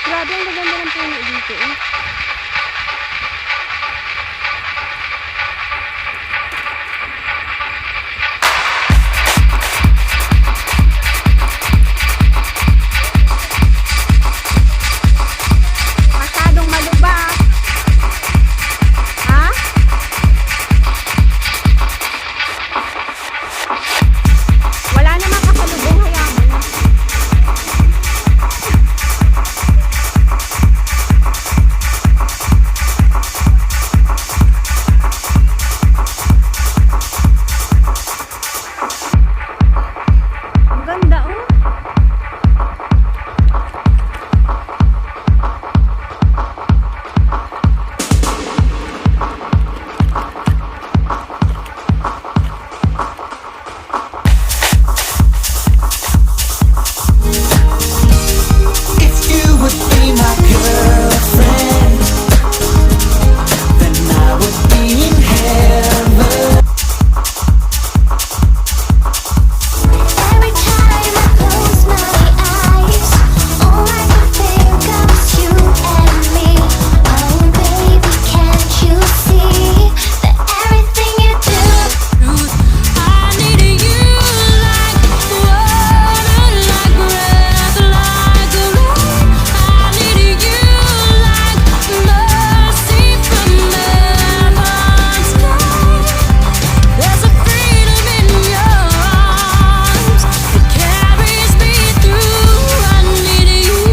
Grabe, ang gaganda ng puno dito eh. Masyadong malubak. Ha? Wala namang kasalubong, hayaan mo na. Ang ganda oh. If you would be my girlfriend, then I would be in heaven. Every time I close my eyes, all I can think of is you and me. Oh baby, can't you see that everything you do? I need you like water, like breath, like a rain. I need you like mercy from heaven's sky. There's a freedom in your arms that carries me through. I need you.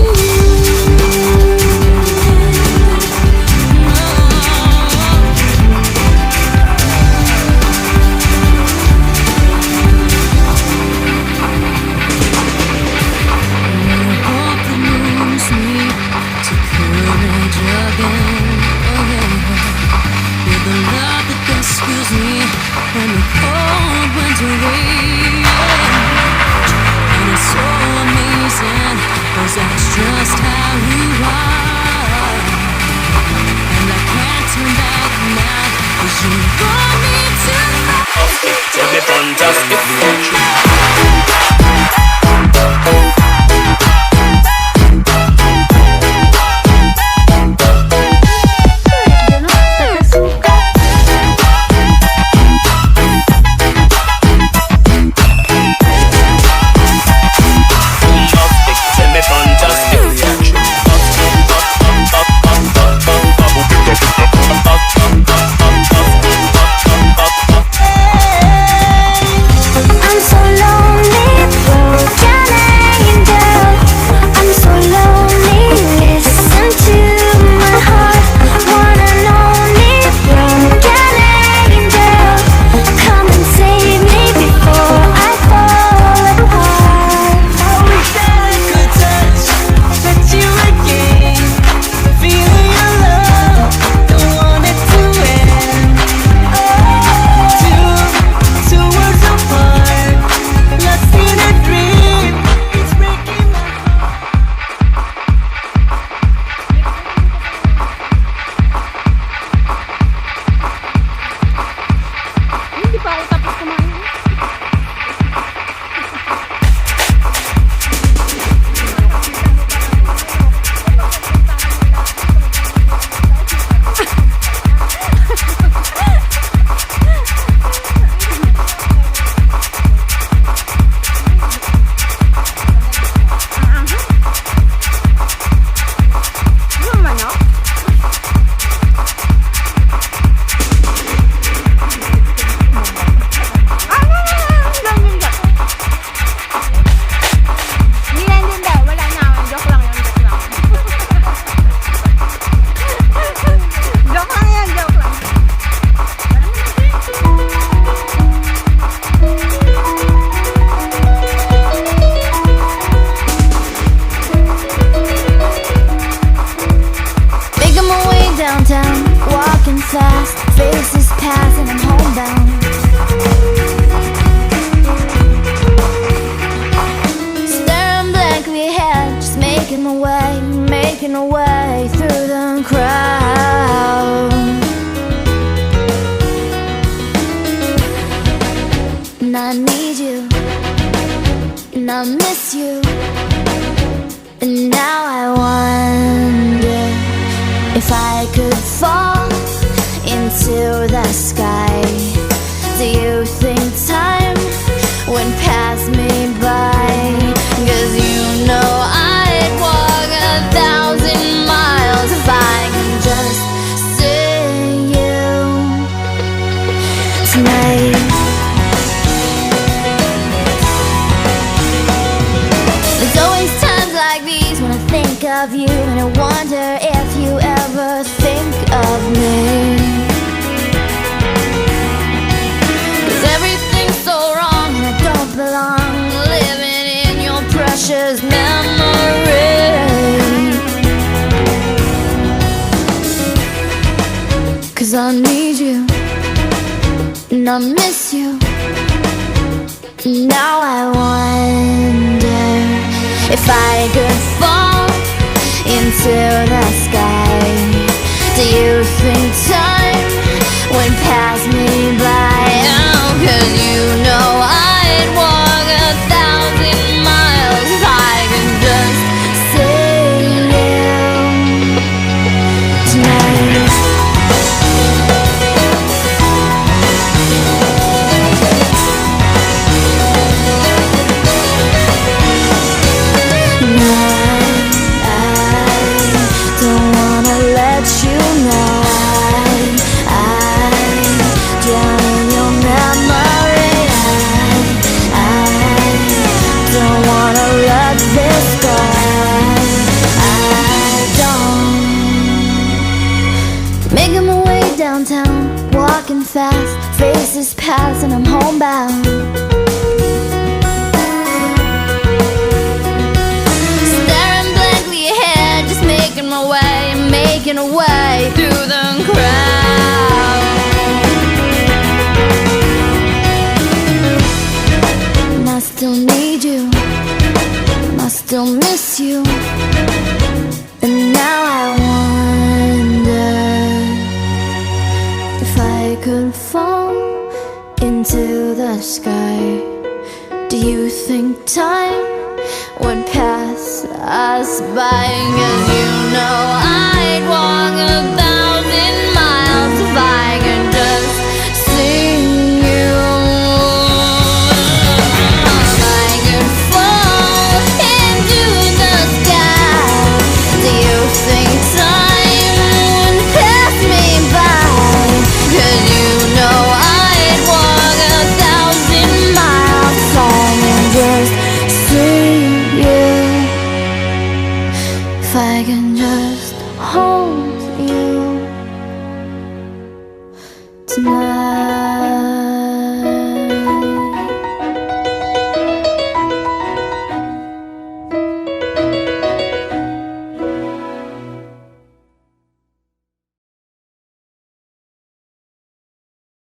Hope that moves me to courage again. Oh yeah. With the love that rescues me when the cold winter rains. And it's so amazing, 'cause that's just how you are. And I can't turn back now, 'cause you brought me to To be fantastic. and I need you, and I miss you. And now I wonder if I could fall into the sky. Do you think time would pass me by? 'Cause you know I'd walk 1,000 miles if I could just see you tonight. There's always times like these when I think of you, and I wonder if you ever think of me. 'Cause everything's so wrong and I don't belong, living in your precious memory. 'Cause I need you, and I miss you. Now I wonder if I could fall into the sky. Do you think time would pass me by? Oh, 'cause you know I'd walk 1,000 miles if I could just see you tonight. Making my way downtown, walking fast, faces pass and I'm homebound. Staring blankly ahead, just making my way through the crowd. And I still need you, and I still miss you. And now I wonder if I could fall into the sky. Do you think time would pass us by? 'Cause you know I'd walk